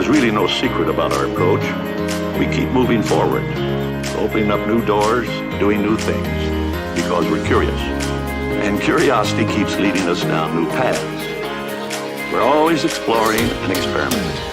There's really no secret about our approach. We keep moving forward, opening up new doors, doing new things, because we're curious. And curiosity keeps leading us down new paths. We're always exploring and experimenting.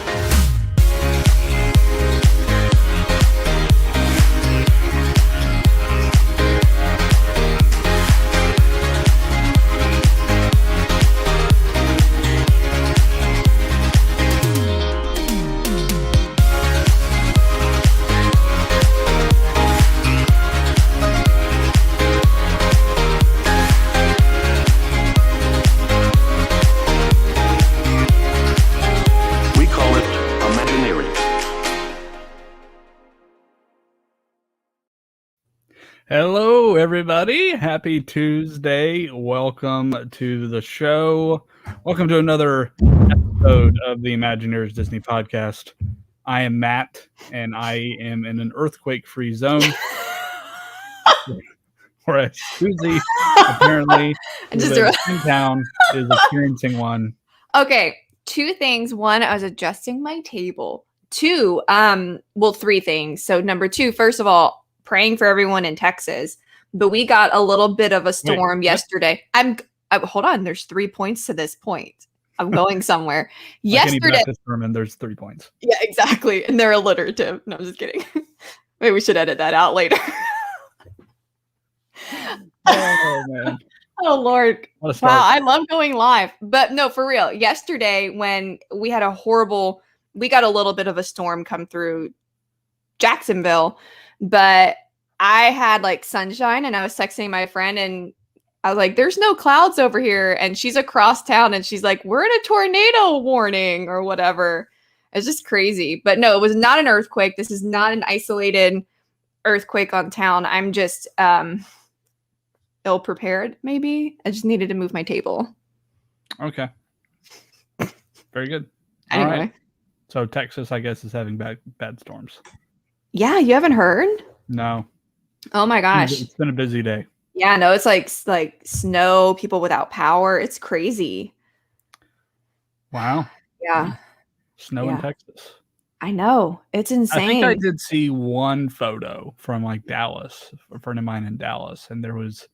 Hello, everybody. Happy Tuesday. Welcome to the show. Welcome to another episode of the Imagineers Disney podcast. I am Matt, and I am in an earthquake-free zone. Whereas Susie, apparently, in town, is experiencing one. Okay, two things. One, I was adjusting my table. Two, three things. So number two, first of all, praying for everyone in Texas, but we got a little bit of a storm yesterday. Hold on. There's 3 points to this point. I'm going somewhere. Yesterday, there's 3 points. Yeah, exactly, and they're alliterative. No, I'm just kidding. Maybe we should edit that out later. Oh man. Oh Lord. Wow, I love going live. But no, for real. Yesterday when we got a little bit of a storm come through Jacksonville, but I had like sunshine and I was texting my friend and I was like, there's no clouds over here. And she's across town and she's like, we're in a tornado warning or whatever. It's just crazy. But no, it was not an earthquake. This is not an isolated earthquake on town. I'm just ill prepared, maybe. I just needed to move my table. Okay. Very good. Anyway. All right. So Texas, I guess, is having bad storms. Yeah, you haven't heard? No. Oh my gosh. It's been a busy day. Yeah, no, it's like snow, people without power. It's crazy. Wow. Yeah. Snow in Texas. I know. It's insane. I think I did see one photo from like Dallas, a friend of mine in Dallas, and there was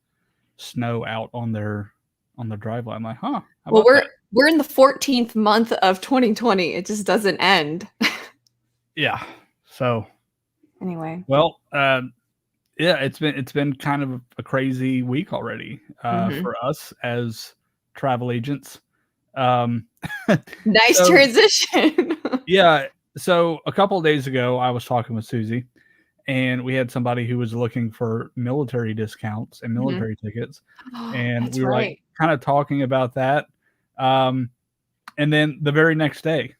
snow out on their driveway. I'm like, huh. Well, we're in the 14th month of 2020. It just doesn't end. Yeah. So anyway. Well, yeah, it's been kind of a crazy week already for us as travel agents. Nice transition. Yeah. So a couple of days ago, I was talking with Susie, and we had somebody who was looking for military discounts and military tickets, and we were like kind of talking about that. And then the very next day,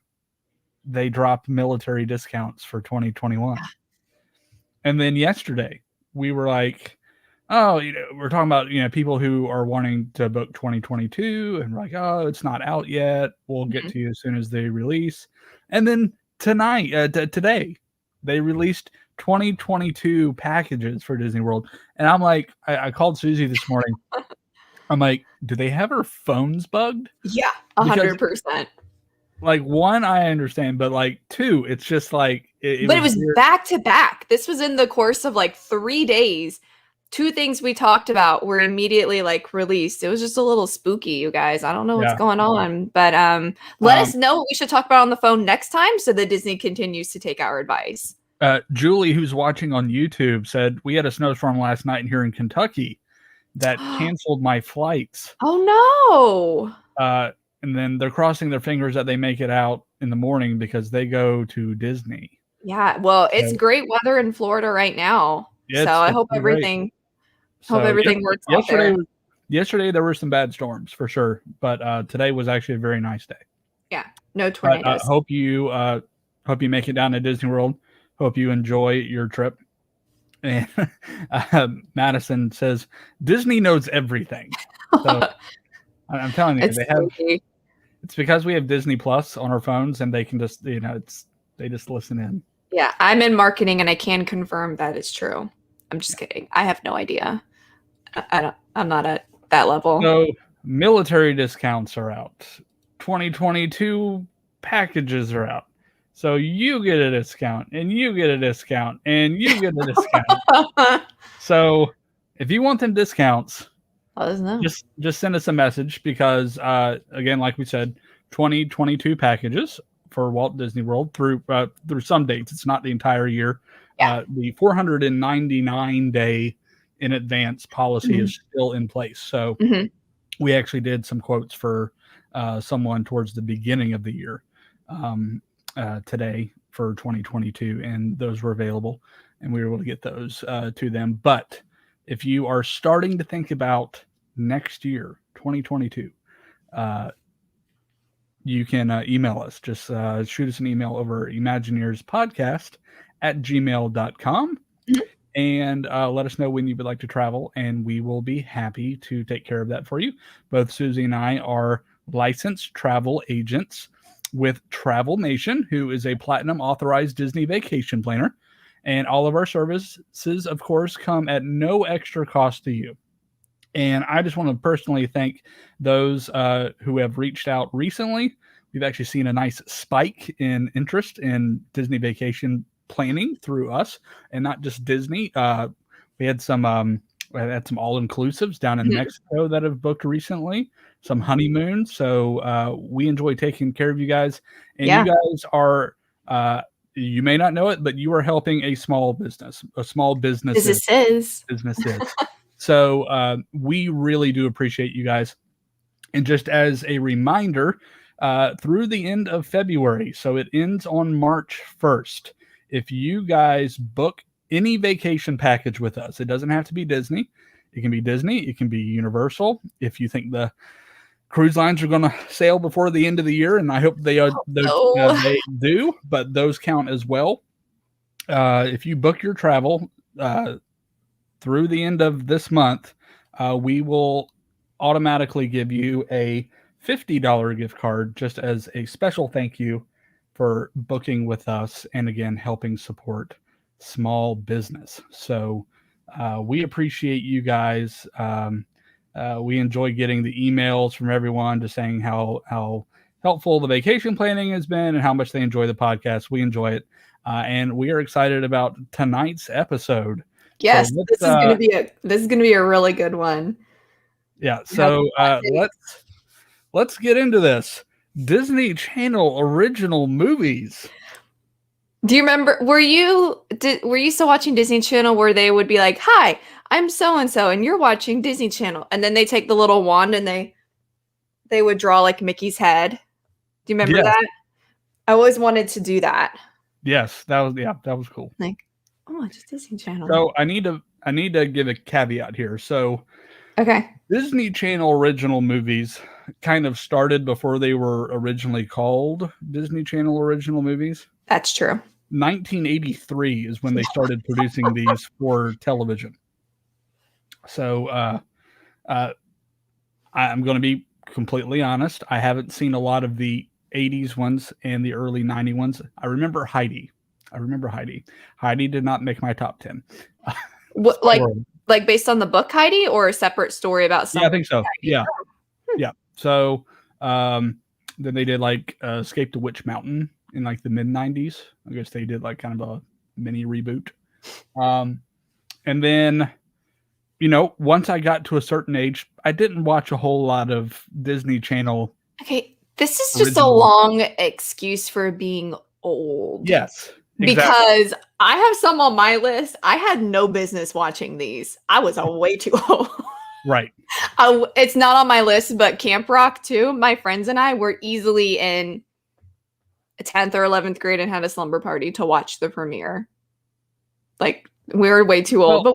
they dropped military discounts for 2021. And then yesterday, we were like, oh, we're talking about, people who are wanting to book 2022 and like, oh, it's not out yet. We'll get to you as soon as they release. And then today, they released 2022 packages for Disney World. And I'm like, I called Susie this morning. I'm like, do they have her phones bugged? Yeah, 100%. Like, one, I understand, but like two, it's just like it was back to back. This was in the course of like 3 days. Two things we talked about were immediately like released. It was just a little spooky, you guys. I don't know what's going on, but let us know what we should talk about on the phone next time so that Disney continues to take our advice. Julie, who's watching on YouTube, said we had a snowstorm last night here in Kentucky that canceled my flights. Oh no. And then they're crossing their fingers that they make it out in the morning because they go to Disney. Yeah, well, it's great weather in Florida right now. Yeah, so I hope everything works out there. Yesterday there were some bad storms for sure, but today was actually a very nice day. Yeah, no tornadoes. Hope you make it down to Disney World. Hope you enjoy your trip. And Madison says Disney knows everything. So I'm telling you, it's because we have Disney Plus on our phones, and they can just, they just listen in. Yeah, I'm in marketing, and I can confirm that it's true. I'm just kidding. I have no idea. I'm not at that level. So military discounts are out. 2022 packages are out. So you get a discount, and you get a discount, and you get a discount. So if you want them discounts, let us know. Just send us a message because, again, like we said, 2022 packages for Walt Disney World through some dates. It's not the entire year. Yeah. The 499 day in advance policy is still in place. So we actually did some quotes for someone towards the beginning of the year today for 2022, and those were available, and we were able to get those to them. But if you are starting to think about next year, 2022, you can email us. Just shoot us an email over imagineerspodcast@gmail.com and let us know when you would like to travel, and we will be happy to take care of that for you. Both Susie and I are licensed travel agents with Travel Nation, who is a platinum authorized Disney vacation planner. And all of our services, of course, come at no extra cost to you. And I just want to personally thank those who have reached out recently. We've actually seen a nice spike in interest in Disney vacation planning through us, and not just Disney. We had some all-inclusives down in Mexico that have booked recently, some honeymoons. So we enjoy taking care of you guys. And you guys are... you may not know it, but you are helping a small business. Businesses. So we really do appreciate you guys. And just as a reminder, through the end of February, so it ends on March 1st, if you guys book any vacation package with us, it doesn't have to be Disney. It can be Disney. It can be Universal. If you think the cruise lines are going to sail before the end of the year, and I hope they do, but those count as well. If you book your travel through the end of this month, we will automatically give you a $50 gift card just as a special thank you for booking with us and, again, helping support small business. So we appreciate you guys. We enjoy getting the emails from everyone just saying how helpful the vacation planning has been and how much they enjoy the podcast. We enjoy it. And we are excited about tonight's episode. Yes, so this is gonna be a really good one. Yeah, so let's get into this. Disney Channel original movies. Do you remember, were you still watching Disney Channel where they would be like, "Hi, I'm so-and-so, and you're watching Disney Channel," and then they take the little wand and they would draw like Mickey's head? Do you remember that? I always wanted to do that. Yes, that was cool. Like, oh, it's Disney Channel. So I need to give a caveat here. So okay, Disney Channel original movies kind of started before they were originally called Disney Channel original movies. That's true. 1983 is when they started producing these for television. So I'm going to be completely honest. I haven't seen a lot of the 80s ones and the early 90s ones. I remember Heidi. Heidi did not make my top 10. What, like based on the book Heidi, or a separate story about something? Yeah, I think so. Yeah. Yeah. So then they did like Escape to Witch Mountain in like the mid 90s. I guess they did like kind of a mini reboot. And then, once I got to a certain age, I didn't watch a whole lot of Disney Channel. Okay. This is just a long excuse for being old. Yes. Exactly. Because I have some on my list. I had no business watching these. I was way too old. Right. It's not on my list, but Camp Rock too. My friends and I were easily in 10th or 11th grade and had a slumber party to watch the premiere. Like, we were way too old, but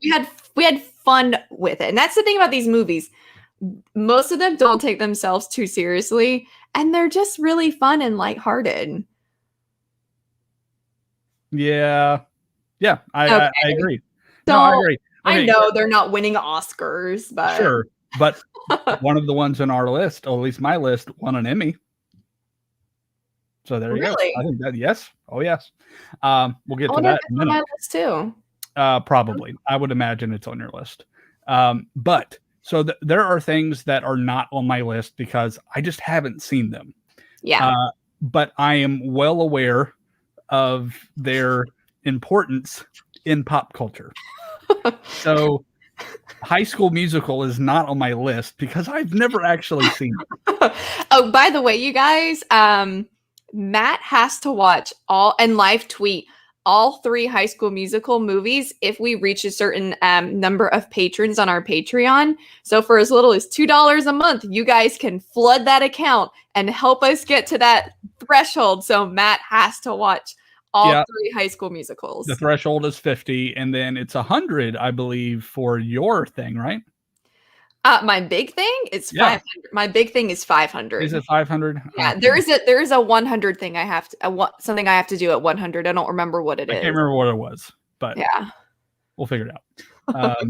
we had fun with it. And that's the thing about these movies. Most of them don't take themselves too seriously, and they're just really fun and lighthearted. Yeah. Yeah, I agree. So, I agree. Okay. I know they're not winning Oscars, but sure. But one of the ones on our list, or at least my list, won an Emmy. So there you go. I think that yes. Oh yes. We'll get to that in a minute. On my list too. Probably. I would imagine it's on your list. But so there are things that are not on my list because I just haven't seen them. Yeah. But I am well aware of their importance in pop culture. So High School Musical is not on my list because I've never actually seen it. Oh, by the way, you guys, Matt has to watch and live tweet all 3 High School Musical movies if we reach a certain number of patrons on our Patreon. So for as little as $2 a month, you guys can flood that account and help us get to that threshold. So Matt has to watch all 3 High School Musicals. The threshold is 50, and then it's 100, I believe, for your thing, right? My big thing is 500. My big thing is 500. Is it 500? Yeah, there is a 100 thing I have to something I have to do at 100. I don't remember what it is. I can't remember what it was, but yeah, we'll figure it out.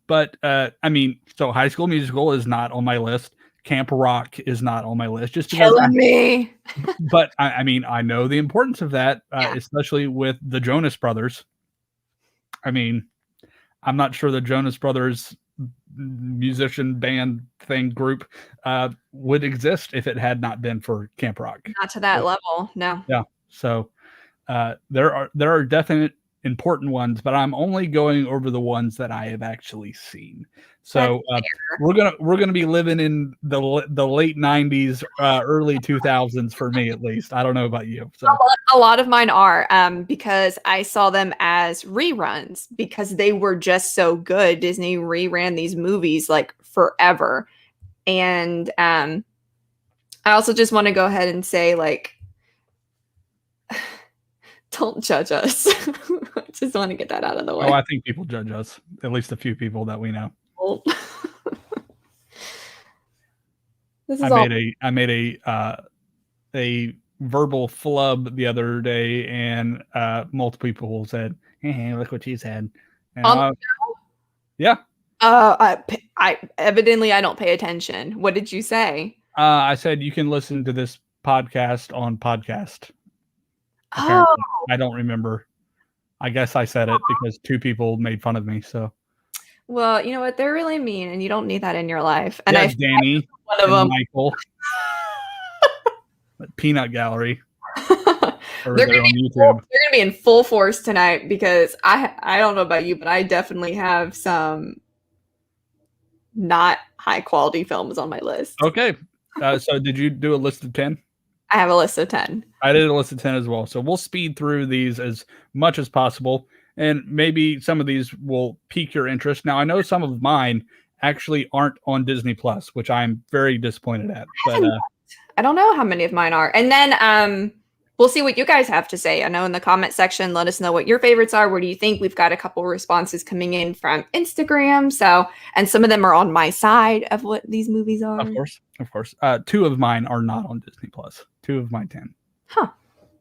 But I mean, so High School Musical is not on my list. Camp Rock is not on my list. Just killing me. But I mean, I know the importance of that, especially with the Jonas Brothers. I mean, I'm not sure the Jonas Brothers musician band thing group would exist if it had not been for Camp Rock. Not to that level, no. Yeah. So there are definite important ones, but I'm only going over the ones that I have actually seen. So we're gonna be living in the late 90s, early 2000s for me at least. I don't know about you. So a lot of mine are because I saw them as reruns because they were just so good. Disney reran these movies like forever, and I also just want to go ahead and say like, don't judge us. I just want to get that out of the way. Oh, I think people judge us. At least a few people that we know. I made a verbal flub the other day, and multiple people said, "Hey, look what she's had." And yeah. I evidently I don't pay attention. What did you say? I said you can listen to this podcast on podcast. Apparently. Oh, I don't remember. I guess I said it because 2 people made fun of me. So, well, you know what? They're really mean, and you don't need that in your life. And Danny, one of them, Michael, Peanut Gallery. They're gonna be in full force tonight because I don't know about you, but I definitely have some not high quality films on my list. Okay, so did you do a list of 10? I have a list of 10. I did a list of 10 as well. So we'll speed through these as much as possible. And maybe some of these will pique your interest. Now, I know some of mine actually aren't on Disney Plus, which I'm very disappointed at. But I don't know how many of mine are. And then we'll see what you guys have to say. I know in the comment section, let us know what your favorites are. Where do you think? We've got a couple responses coming in from Instagram. So, and some of them are on my side of what these movies are. Of course. 2 of mine are not on Disney Plus. 2 of my 10. Huh.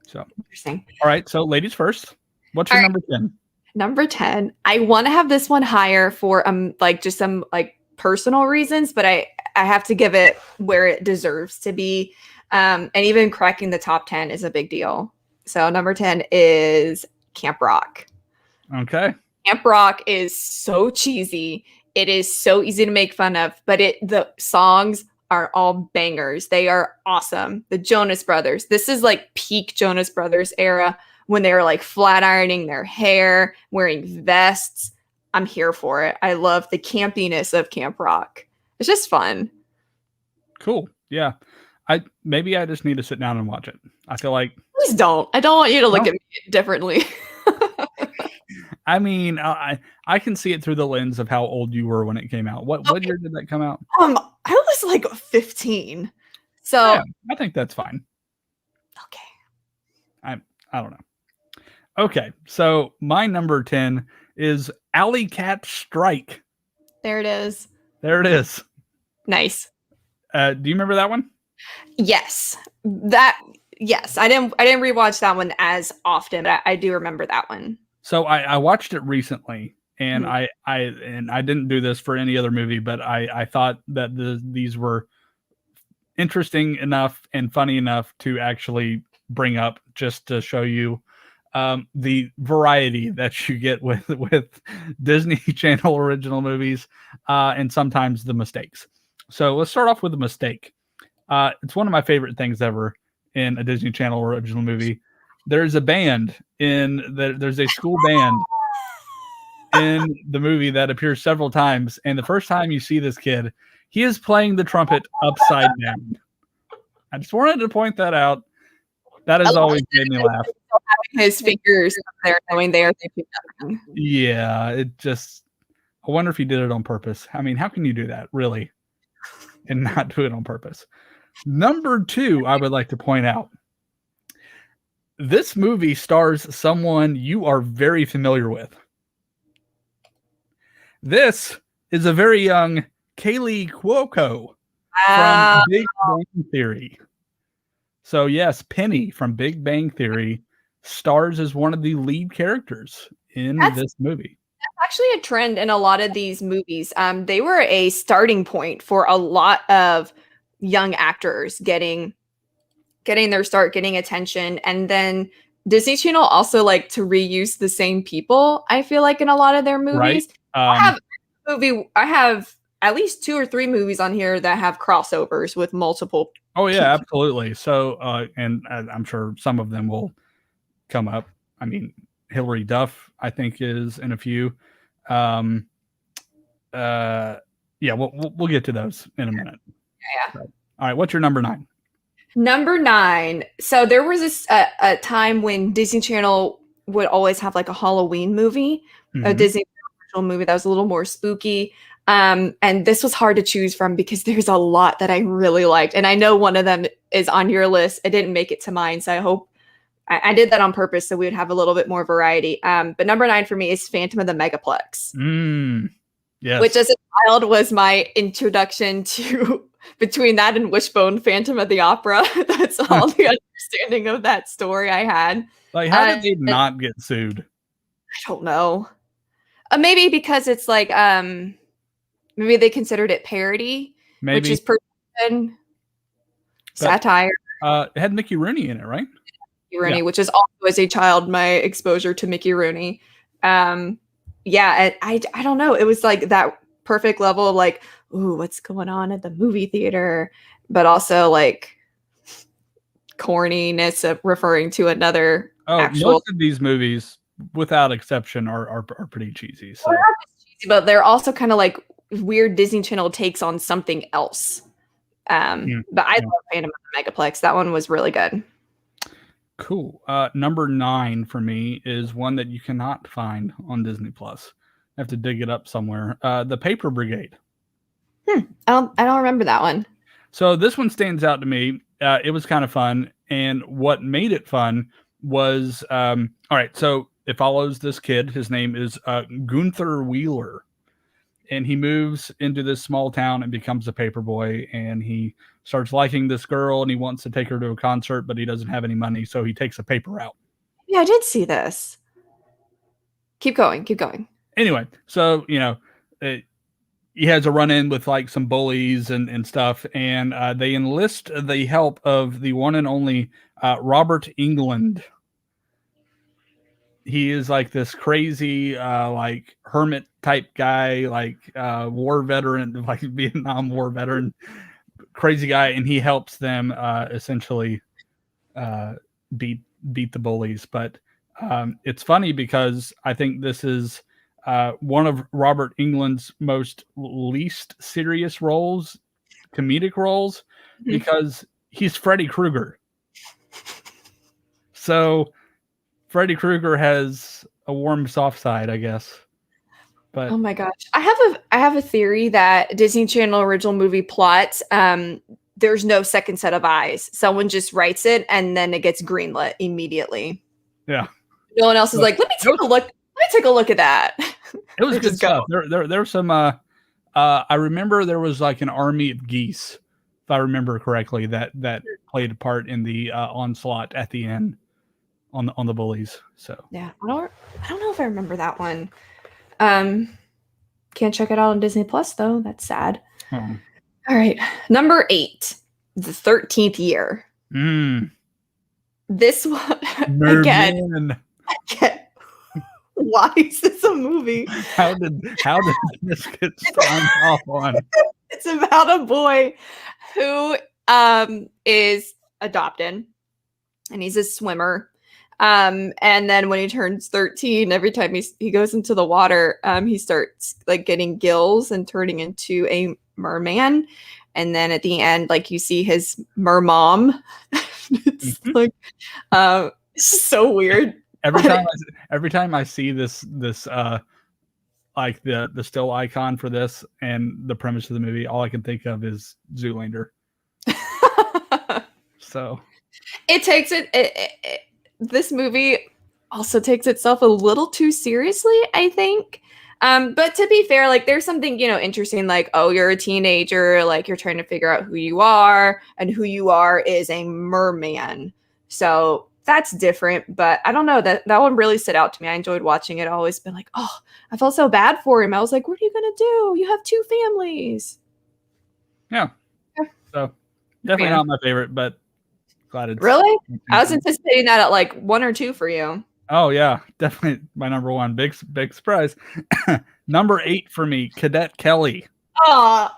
So interesting. All right. So ladies first. What's your number 10? Number 10. I want to have this one higher for like just some like personal reasons, but I have to give it where it deserves to be. And even cracking the top 10 is a big deal. So number 10 is Camp Rock. Okay. Camp Rock is so cheesy. It is so easy to make fun of, but the songs are all bangers. They are awesome. The Jonas Brothers. This is like peak Jonas Brothers era when they were like flat ironing their hair, wearing vests. I'm here for it. I love the campiness of Camp Rock. It's just fun. Cool. Yeah. I just need to sit down and watch it. I feel like please don't. I don't want you to look at me differently. I mean, I can see it through the lens of how old you were when it came out. What year did that come out? I was like 15. So yeah, I think that's fine. Okay. I don't know. Okay, so my number 10 is Alley Cat Strike. There it is. There it is. Nice. Do you remember that one? Yes. Yes. I didn't rewatch that one as often, but I do remember that one. So I watched it recently, and I didn't do this for any other movie, but I thought that these were interesting enough and funny enough to actually bring up just to show you the variety that you get with Disney Channel original movies, and sometimes the mistakes. So let's start off with the mistake. It's one of my favorite things ever in a Disney Channel original movie. there's a band there's a school band in the movie that appears several times, and the first time you see this kid, he is playing the trumpet upside down. I just wanted to point that out. That has always made me laugh. His fingers up there, knowing they are thinking nothing. Yeah, it just. I wonder if he did it on purpose. I mean, how can you do that, really, and not do it on purpose? Number 2, I would like to point out. This movie stars someone you are very familiar with. This is a very young Kaylee Cuoco from Big Bang Theory. So yes, Penny from Big Bang Theory stars as one of the lead characters in this movie. That's actually a trend in a lot of these movies. They were a starting point for a lot of young actors getting their start, getting attention, and then Disney Channel also like to reuse the same people. I feel like in a lot of their movies. Right. I have at least 2 or 3 movies on here that have crossovers with multiple. Oh yeah, absolutely. So, and I'm sure some of them will come up. I mean, Hilary Duff, I think, is in a few. Yeah, we'll get to those in a minute. Yeah. So, all right, what's your number 9? Number 9. So there was a time when Disney Channel would always have like a Halloween movie, a Disney Channel movie that was a little more spooky. And this was hard to choose from because there's a lot that I really liked. And I know one of them is on your list. It didn't make it to mine. So I hope I did that on purpose so we would have a little bit more variety. But number 9 for me is Phantom of the Megaplex. Yes. Which as a child was my introduction to between that and Wishbone, Phantom of the Opera. That's all the understanding of that story I had. Like, how did they not get sued? I don't know. Maybe because it's like, maybe they considered it parody, which is satire. It had Mickey Rooney in it, right? Mickey Rooney, which is also as a child my exposure to Mickey Rooney. Yeah, I don't know. It was like that perfect level of like, ooh, what's going on at the movie theater? But also like corniness of referring to another actual. Most of these movies, without exception, are pretty cheesy. So. Well, cheesy, but they're also kind of like weird Disney Channel takes on something else. But I love Phantom of the Megaplex. That one was really good. Cool. Number 9 for me is one that you cannot find on Disney Plus. I have to dig it up somewhere. The Paper Brigade. I don't remember that one. So this one stands out to me. It was kind of fun, and what made it fun was all right. So it follows this kid. His name is Gunther Wheeler, and he moves into this small town and becomes a paper boy. And he starts liking this girl, and he wants to take her to a concert, but he doesn't have any money, so he takes a paper route. Yeah, I did see this. Keep going. Anyway, so he has a run-in with like some bullies and stuff, and they enlist the help of the one and only Robert Englund. He is like this crazy like hermit type guy, like war veteran, like Vietnam War veteran, crazy guy, and he helps them essentially beat the bullies. But it's funny because I think this is one of Robert Englund's most least serious roles, comedic roles, because he's Freddy Krueger. So Freddy Krueger has a warm, soft side, I guess. But oh my gosh, I have a theory that Disney Channel original movie plots, there's no second set of eyes. Someone just writes it and then it gets greenlit immediately. Yeah. No one else is like, let me take a look. Let me take a look at that. It was good stuff. There was some. I remember there was like an army of geese, if I remember correctly, that played a part in the onslaught at the end on the bullies. So yeah, I don't know if I remember that one. Can't check it out on Disney Plus though. That's sad. All right, number 8, the 13th year. This one again. Why is this a movie? How did this get started off on? It's about a boy who is adopted, and he's a swimmer. And then when he turns 13, every time he goes into the water, he starts like getting gills and turning into a merman. And then at the end, like you see his mermom. It's like, it's just so weird. Every time I see this like the still icon for this and the premise of the movie, all I can think of is Zoolander. So it takes this movie also takes itself a little too seriously, I think. But to be fair, like there's something, interesting, like, oh, you're a teenager, like you're trying to figure out who you are, and who you are is a merman. So that's different, but I don't know, that one really stood out to me. I enjoyed watching it. I've always been like, oh, I felt so bad for him. I was like, what are you going to do? You have 2 families. Yeah. So definitely not my favorite, but glad it's really. I was anticipating that at like 1 or 2 for you. Oh yeah, definitely my number 1. Big surprise. Number 8 for me, Cadet Kelly. I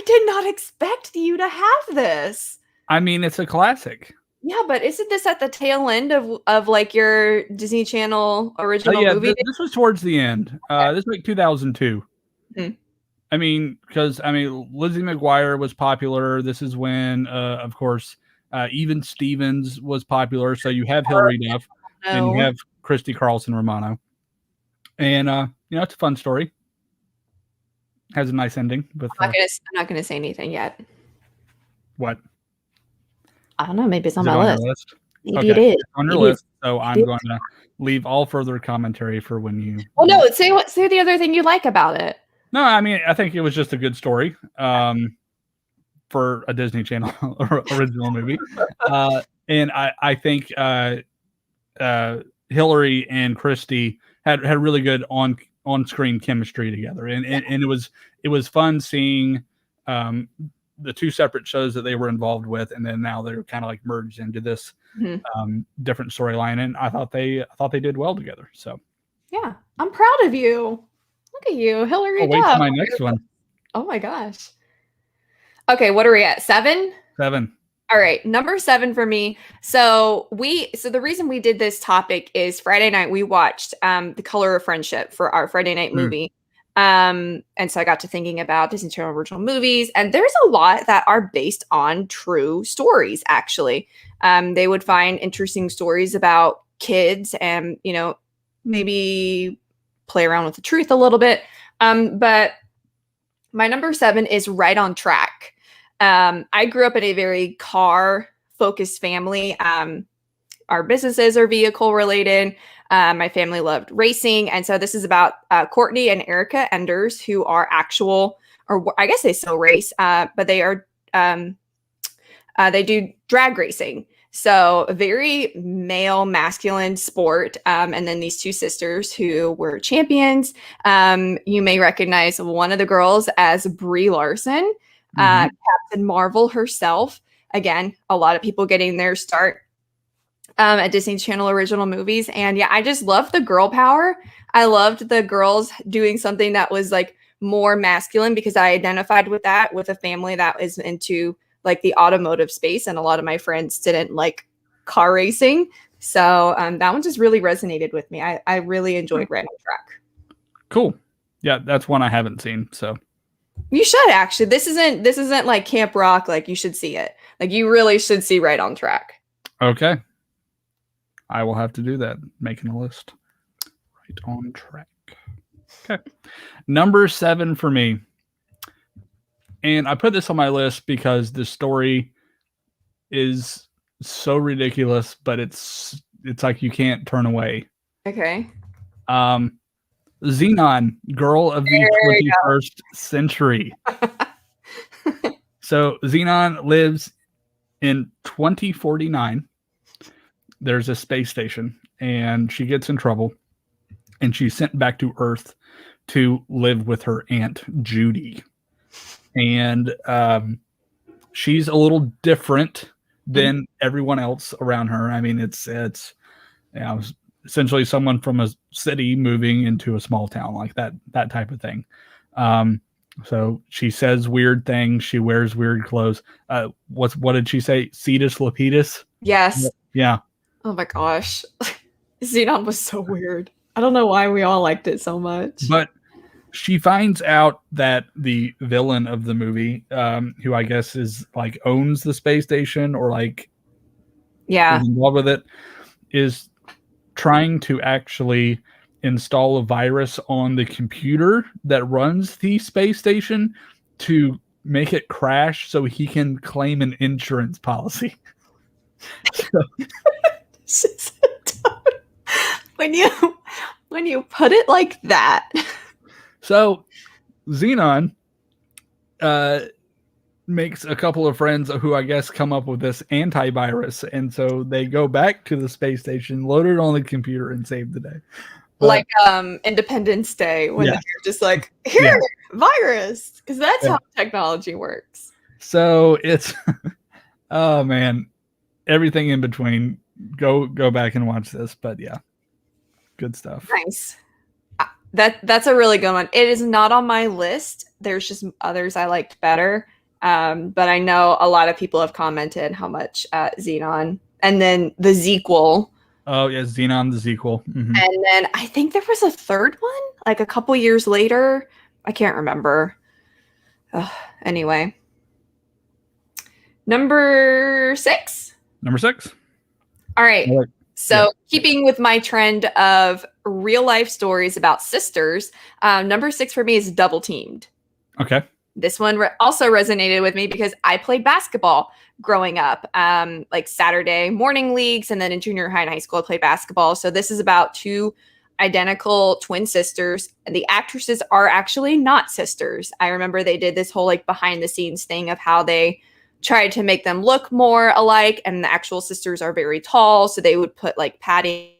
did not expect you to have this. I mean, it's a classic. Yeah, but isn't this at the tail end of like your Disney Channel original movie? This was towards the end. This was like 2002. Mm-hmm. I mean, because Lizzie McGuire was popular. This is when, of course, even Stevens was popular. So you have Hilary Duff and you have Christy Carlson Romano, and it's a fun story. Has a nice ending. But I'm not gonna say anything yet. What? I don't know. Maybe it's on my list. Maybe okay. it is on your list. So I'm going to leave all further commentary for when you. Well, no. Say the other thing you like about it. No, I mean, I think it was just a good story for a Disney Channel original movie, and I think Hillary and Christy had really good on-screen chemistry together, and it was fun seeing the 2 separate shows that they were involved with, and then now they're kind of like merged into this different storyline, and I thought they did well together. So yeah, I'm proud of you. Look at you, Hillary Duff. Wait for my next one. Oh my gosh. Okay, what are we at? 7? 7. All right, number 7 for me. So the reason we did this topic is Friday night we watched The Color of Friendship for our Friday night movie. And so I got to thinking about Disney Channel original movies, and there's a lot that are based on true stories, actually. They would find interesting stories about kids and, maybe play around with the truth a little bit. But my number 7 is Right on Track. I grew up in a very car-focused family. Our businesses are vehicle related. My family loved racing. And so this is about Courtney and Erica Enders, who are actual, or I guess they still race, but they are, they do drag racing. So a very male, masculine sport. And then these 2 sisters who were champions. You may recognize one of the girls as Brie Larson, Captain Marvel herself. Again, a lot of people getting their start at Disney Channel original movies. And yeah, I just loved the girl power. I loved the girls doing something that was like more masculine, because I identified with that, with a family that is into like the automotive space, and a lot of my friends didn't like car racing. So that one just really resonated with me. I really enjoyed Right on Track. Cool. Yeah, that's one I haven't seen. So you should actually. This isn't like Camp Rock. Like, you should see it. Like, you really should see Right on Track. Okay. I will have to do that. Making a list. Right on Track. Okay. Number 7 for me. And I put this on my list because the story is so ridiculous, but it's like you can't turn away. Okay. Xenon, Girl of the 21st Century. So Xenon lives in 2049. There's a space station, and she gets in trouble, and she's sent back to Earth to live with her aunt Judy. And she's a little different than everyone else around her. I mean, it's essentially someone from a city moving into a small town, like that type of thing. So she says weird things. She wears weird clothes. What did she say? Cetus Lapidus? Yes. Yeah. Oh my gosh. Xenon was so weird. I don't know why we all liked it so much. But she finds out that the villain of the movie, who I guess is like owns the space station or like is involved with it, is trying to actually install a virus on the computer that runs the space station to make it crash so he can claim an insurance policy. When you put it like that. So Xenon makes a couple of friends who I guess come up with this antivirus, and so they go back to the space station, load it on the computer, and save the day. But, like Independence Day, when they're just like, here, virus, because that's how technology works. So it's oh man, everything in between. Go back and watch this, but yeah, good stuff. Nice. That's a really good one. It is not on my list. There's just others I liked better. But I know a lot of people have commented how much Xenon, and then the sequel. Oh yeah, Xenon the sequel. Mm-hmm. And then I think there was a third one, like a couple years later. I can't remember. Anyway. Number 6. All right. So keeping with my trend of real life stories about sisters, number 6 for me is Double Teamed. Okay. This one also resonated with me because I played basketball growing up, like Saturday morning leagues. And then in junior high and high school, I played basketball. So this is about 2 identical twin sisters. And the actresses are actually not sisters. I remember they did this whole like behind the scenes thing of how they tried to make them look more alike. And the actual sisters are very tall. So they would put like padding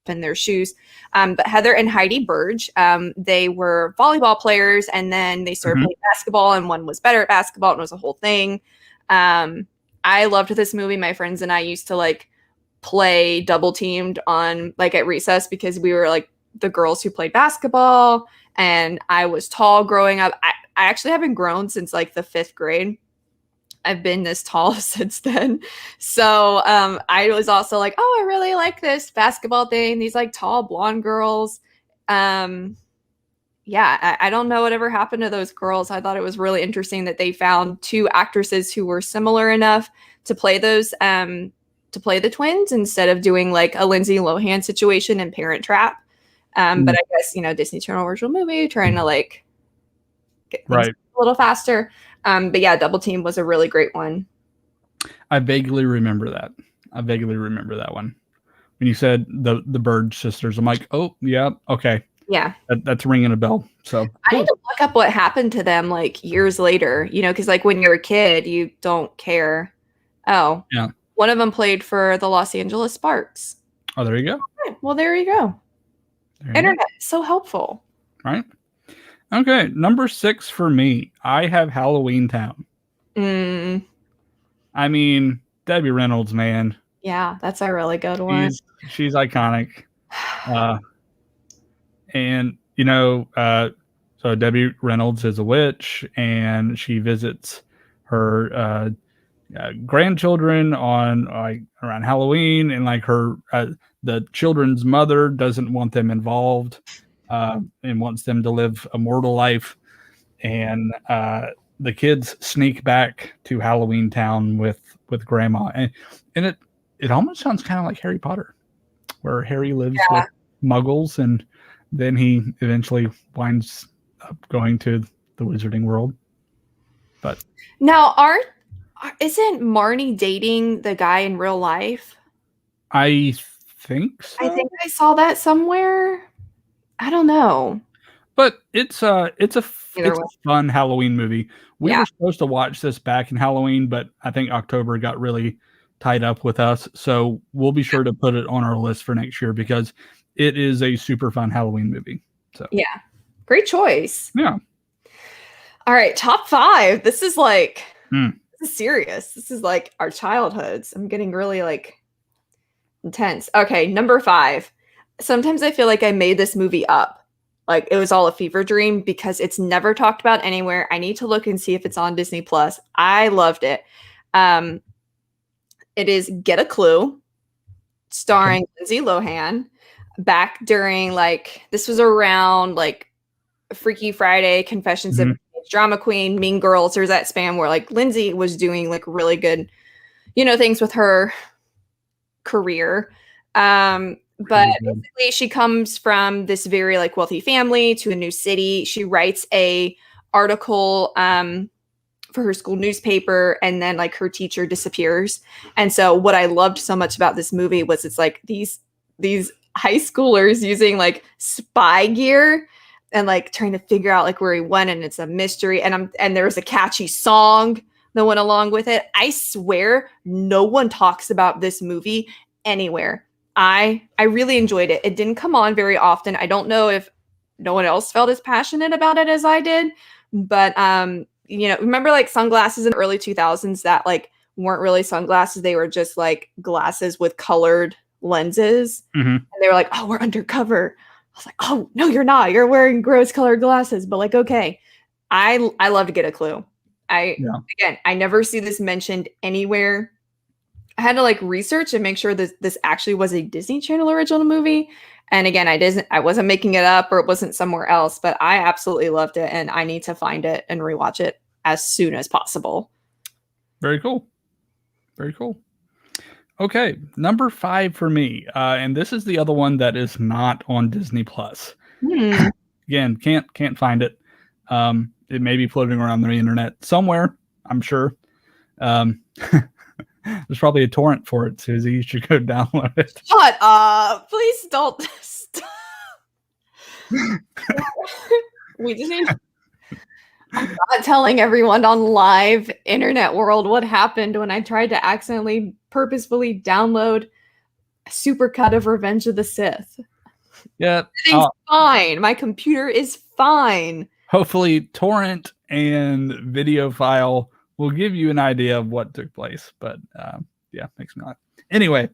in their shoes. But Heather and Heidi Burge, they were volleyball players, and then they started playing basketball, and one was better at basketball, and it was a whole thing. I loved this movie. My friends and I used to like play Double Teamed on like at recess because we were like the girls who played basketball, and I was tall growing up. I actually haven't grown since like the 5th grade. I've been this tall since then. So I was also like, oh, I really like this basketball thing. These like tall blonde girls. I don't know whatever happened to those girls. I thought it was really interesting that they found 2 actresses who were similar enough to play those, to play the twins instead of doing like a Lindsay Lohan situation in Parent Trap. But I guess, Disney Channel original movie trying to like get things a little faster. But yeah, Double Team was a really great one. I vaguely remember that one. When you said the Burge sisters, I'm like, oh yeah, okay. Yeah. That's ringing a bell. So I need to look up what happened to them like years later, because like when you're a kid, you don't care. Oh. Yeah. One of them played for the Los Angeles Sparks. Oh, there you go. Okay. Well, there you go. Internet is so helpful. Right. Okay, number 6 for me. I have Halloween Town. I mean, Debbie Reynolds, man. Yeah, that's a really good one. She's iconic. And, so Debbie Reynolds is a witch, and she visits her grandchildren on around Halloween, and like her the children's mother doesn't want them involved. And wants them to live a mortal life, and the kids sneak back to Halloween Town with Grandma, and it almost sounds kind of like Harry Potter, where Harry lives with Muggles, and then he eventually winds up going to the Wizarding World. But now, isn't Marnie dating the guy in real life? I think so. I think I saw that somewhere. I don't know, but it's a fun Halloween movie. We were supposed to watch this back in Halloween, but I think October got really tied up with us. So we'll be sure to put it on our list for next year because it is a super fun Halloween movie. So yeah, great choice. Yeah. All right, top 5. This is like this is serious. This is like our childhoods. I'm getting really like intense. Okay, number 5. Sometimes I feel like I made this movie up. Like it was all a fever dream because it's never talked about anywhere. I need to look and see if it's on Disney Plus. I loved it. It is Get a Clue, starring Lindsay Lohan. back during like, this was around like Freaky Friday, Confessions of Drama Queen, Mean Girls. There's that span where like Lindsay was doing like really good, things with her career. But basically she comes from this very like wealthy family to a new city. She writes a article for her school newspaper, and then like her teacher disappears. And so what I loved so much about this movie was it's like these high schoolers using like spy gear and like trying to figure out like where he went, and it's a mystery. And there was a catchy song that went along with it. I swear no one talks about this movie anywhere. I really enjoyed it. It didn't come on very often. I don't know if no one else felt as passionate about it as I did, but remember like sunglasses in the early 2000s that like weren't really sunglasses. They were just like glasses with colored lenses. And they were like, oh, we're undercover. I was like, oh, no, you're not. You're wearing rose colored glasses. But like, okay. I love to get a clue. Again, I never see this mentioned anywhere. I had to like research and make sure that this actually was a Disney Channel original movie. And again, I wasn't making it up, or it wasn't somewhere else, but I absolutely loved it, and I need to find it and rewatch it as soon as possible. Very cool. Very cool. Okay, number 5 for me, and this is the other one that is not on Disney Plus. Again, can't find it. It may be floating around the internet somewhere, I'm sure. There's probably a torrent for it, Susie. You should go download it. Shut up. Please don't. Stop. We just need... I'm not telling everyone on live internet world what happened when I tried to accidentally, purposefully download a supercut of Revenge of the Sith. Yeah. Everything's fine. My computer is fine. Hopefully, torrent and video file will give you an idea of what took place, but makes me laugh. Anyway,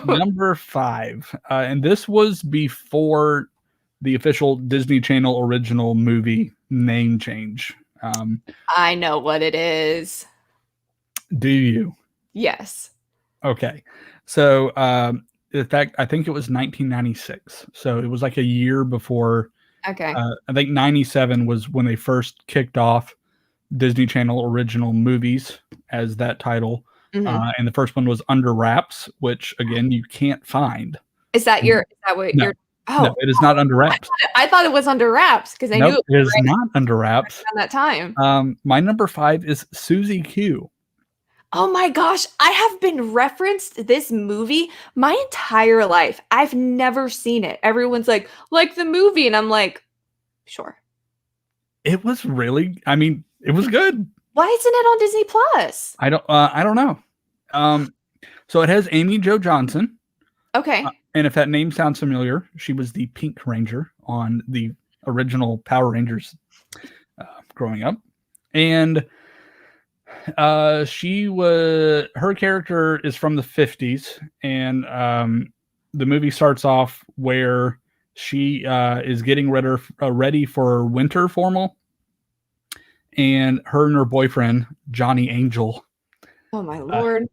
number 5, and this was before the official Disney Channel original movie name change. I know what it is. Do you? Yes. Okay. So, in fact, I think it was 1996. So it was like a year before. Okay. I think 97 was when they first kicked off Disney Channel original movies as that title. And the first one was Under Wraps, which again, you can't find. Is that your, is that what you're, oh, no, it is not Under Wraps. I thought it was Under Wraps because I knew it is not Under Wraps at that time. My number 5 is Susie Q. Oh my gosh, I have been referenced this movie my entire life. I've never seen it. Everyone's like the movie, and I'm like, sure. It was really, it was good. Why isn't it on Disney Plus? I don't know. So it has Amy Jo Johnson. Okay. And if that name sounds familiar, she was the Pink Ranger on the original Power Rangers growing up. And her character is from the 50s, and the movie starts off where she is getting ready for winter formal, and her boyfriend Johnny Angel, oh my lord,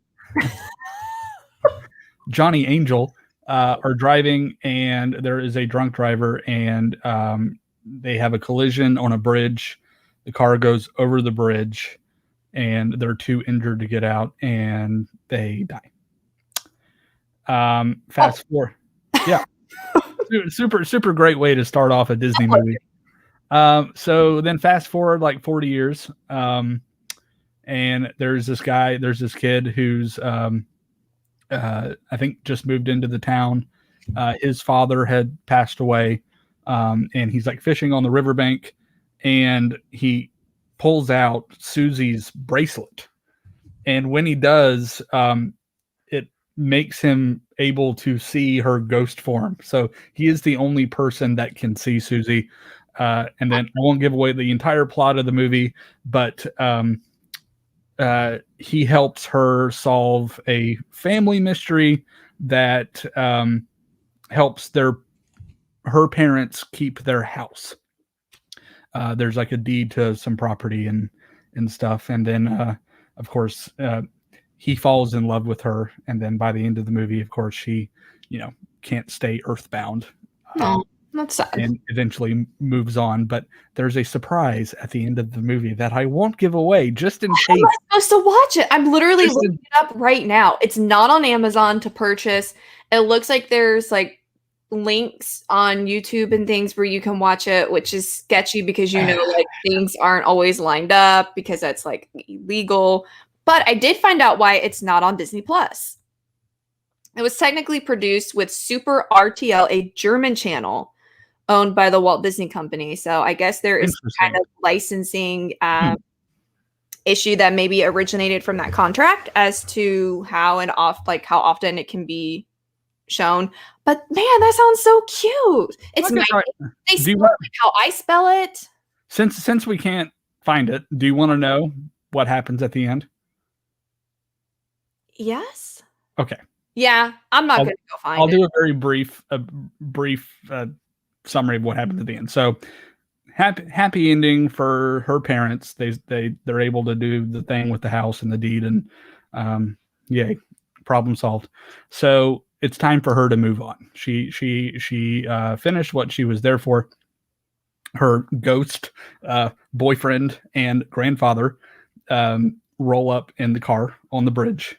Johnny Angel are driving, and there is a drunk driver, and they have a collision on a bridge. The car goes over the bridge, and they're too injured to get out, and they die. Fast forward. Yeah. super great way to start off a Disney movie. So then fast forward like 40 years. And there's this kid who's, I think just moved into the town. His father had passed away. And he's like fishing on the riverbank, and he pulls out Susie's bracelet. And when he does, it makes him able to see her ghost form. So he is the only person that can see Susie. And then I won't give away the entire plot of the movie, but he helps her solve a family mystery that helps her parents keep their house. There's like a deed to some property and stuff. And then, of course, he falls in love with her. And then by the end of the movie, of course, she, can't stay earthbound. No, that's sad. And eventually moves on. But there's a surprise at the end of the movie that I won't give away just in case. How am I supposed to watch it? I'm literally looking it up right now. It's not on Amazon to purchase. It looks like there's like links on YouTube and things where you can watch it, which is sketchy because like things aren't always lined up because that's like illegal. But I did find out why it's not on Disney Plus. It was technically produced with Super RTL, a German channel owned by the Walt Disney Company. So I guess there is kind of licensing issue that maybe originated from that contract as to how often it can be shown. But man, that sounds so cute. It's they spell it like how I spell it. Since we can't find it, do you want to know what happens at the end? Yes. Okay. Yeah, I'm not going to go find it. I'll do a very brief summary of what happens at the end. So happy ending for her parents. They're able to do the thing with the house and the deed, and yay, problem solved. So it's time for her to move on. She finished what she was there for. Her ghost boyfriend and grandfather roll up in the car on the bridge.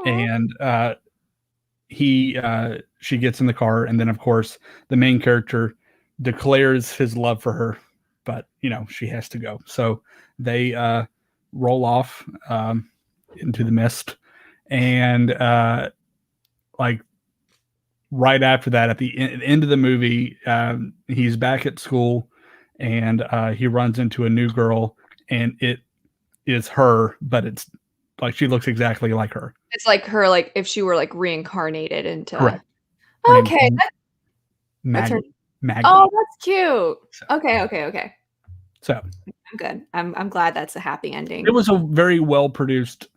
Aww. And she gets in the car, and then of course the main character declares his love for her, but she has to go. So they roll off into the mist, and like right after that, at the end of the movie, he's back at school, and he runs into a new girl, and it is her, but it's like she looks exactly like her. It's like her, like if she were like reincarnated into. Correct. Okay. Maggie. Oh, that's cute. Okay. So I'm good. I'm glad that's a happy ending. It was a very well produced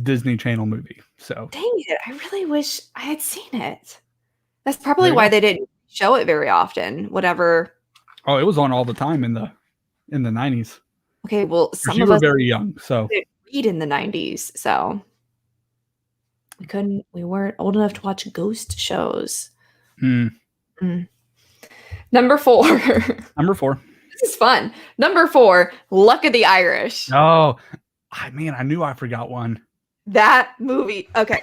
Disney Channel movie. So dang it, I really wish I had seen it. That's probably why they didn't show it very often. Whatever. Oh, it was on all the time in the 90s. Okay, well, some of us were very young, so didn't read in the 90s, so we weren't old enough to watch ghost shows. Number 4. This is fun. Number 4, Luck of the Irish. Oh, man, I knew I forgot one. That movie. Okay.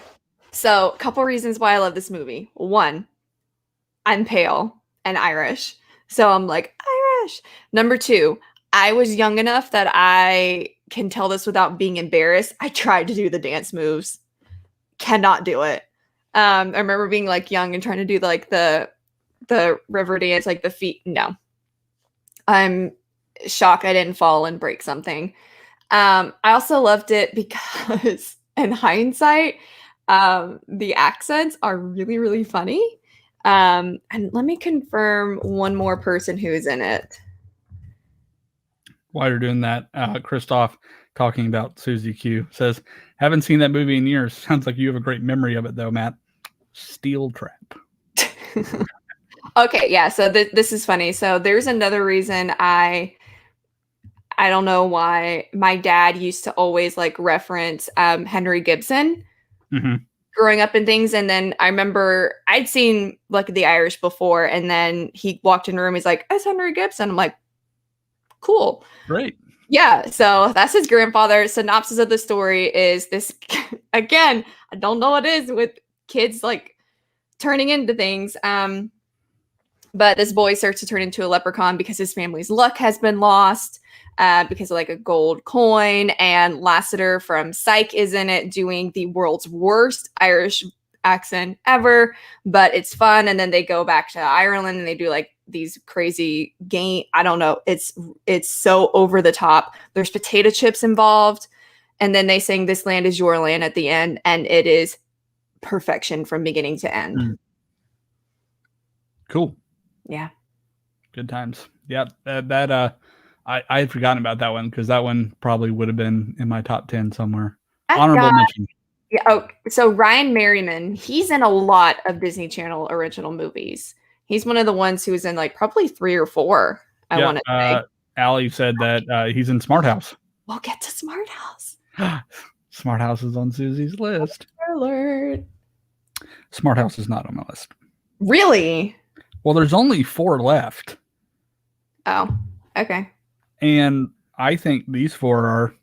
So, a couple reasons why I love this movie. 1, I'm pale and Irish. So I'm like, Irish. Number 2, I was young enough that I can tell this without being embarrassed. I tried to do the dance moves. Cannot do it. I remember being like young and trying to do like the river dance, like the feet. No. I'm shocked I didn't fall and break something. I also loved it because in hindsight, the accents are really, really funny. And let me confirm one more person who is in it. While you're doing that, Christoph, talking about Susie Q, says, haven't seen that movie in years. Sounds like you have a great memory of it, though, Matt. Steel Trap. Okay, yeah, so this is funny. So there's another reason I don't know why my dad used to always like reference Henry Gibson growing up and things. And then I remember I'd seen Luck of the Irish before, and then he walked in the room. He's like, "It's Henry Gibson." I'm like, cool. Great. Yeah, so that's his grandfather. Synopsis of the story is this, again, I don't know what it is with kids like turning into things. But this boy starts to turn into a leprechaun because his family's luck has been lost because of like a gold coin. And Lassiter from Psych is in it doing the world's worst Irish accent ever, but it's fun. And then they go back to Ireland and they do like these crazy game. I don't know. It's so over the top. There's potato chips involved. And then they sing "This Land Is Your Land" at the end. And it is perfection from beginning to end. Cool. Yeah. Good times. Yeah. I had forgotten about that one because that one probably would have been in my top 10 somewhere. Honorable mention. Yeah. Oh, so Ryan Merriman, he's in a lot of Disney Channel original movies. He's one of the ones who was in like probably 3 or 4. I want to say. Allie said that he's in Smart House. We'll get to Smart House. Smart House is on Susie's list. Alert. Smart House is not on my list. Really? Well, there's only 4 left. Oh, okay. And I think these 4 are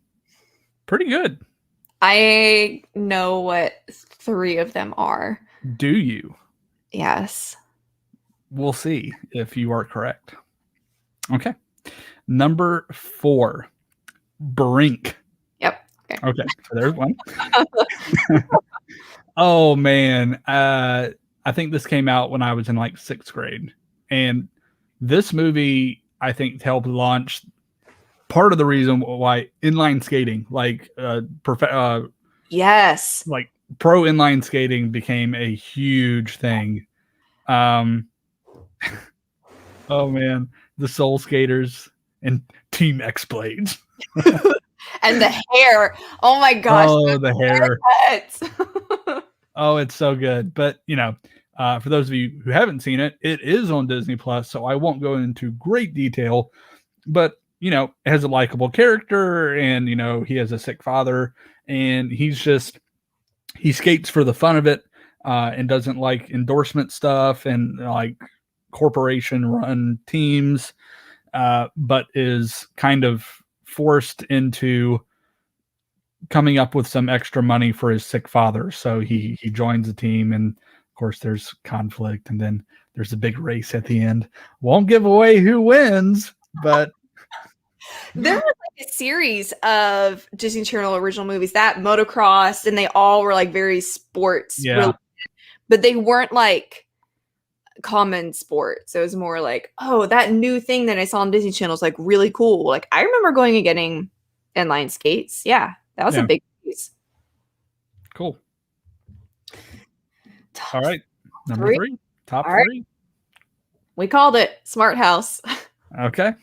pretty good. I know what 3 of them are. Do you? Yes. We'll see if you are correct. Okay. Number 4, Brink. Yep. Okay. So there's one. Oh, man. I think this came out when I was in like 6th grade. And this movie, I think, helped launch part of the reason why inline skating, like yes, like pro inline skating became a huge thing. Oh man, the Soul Skaters and Team X Blades. And the hair. Oh my gosh. Oh, the hair. Oh, it's so good. But for those of you who haven't seen it, it is on Disney Plus, so I won't go into great detail. But it has a likable character, and he has a sick father, and he skates for the fun of it, and doesn't like endorsement stuff and like corporation run teams, but is kind of forced into coming up with some extra money for his sick father. So he joins the team, and of course there's conflict, and then there's a big race at the end. Won't give away who wins, but there was like a series of Disney Channel original movies that motocross, and they all were like very sports related, but they weren't like common sports. So it was more like, oh, that new thing that I saw on Disney Channel is like really cool. Like I remember going and getting inline skates. Yeah, that was a big piece. Cool. All right, number 3, top 3. Right. We called it Smart House. Okay.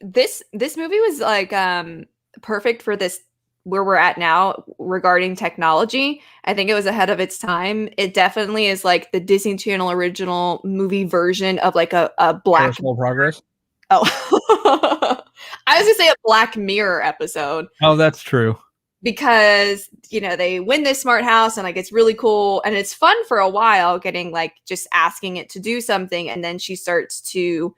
This movie was like perfect for this where we're at now regarding technology. I think it was ahead of its time. It definitely is like the Disney Channel original movie version of like a Black Progress. Oh, I was gonna say a Black Mirror episode. Oh, that's true. Because they win this smart house, and like it's really cool, and it's fun for a while, getting like just asking it to do something, and then she starts to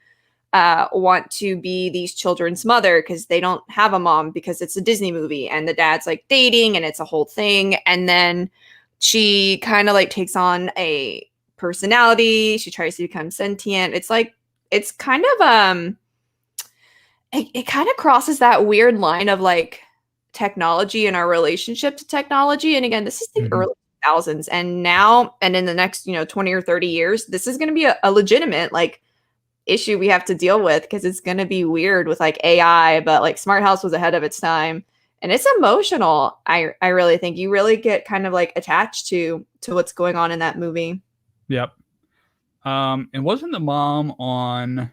want to be these children's mother because they don't have a mom because it's a Disney movie, and the dad's like dating, and it's a whole thing. And then she kind of like takes on a personality. She tries to become sentient. It's like, it's kind of it kind of crosses that weird line of like technology and our relationship to technology. And again, this is the early 2000s, and now and in the next 20 or 30 years, this is going to be a legitimate like issue we have to deal with, because it's going to be weird with like AI. But like Smart House was ahead of its time, and it's emotional. I really think you really get kind of like attached to what's going on in that movie. Yep. And wasn't the mom on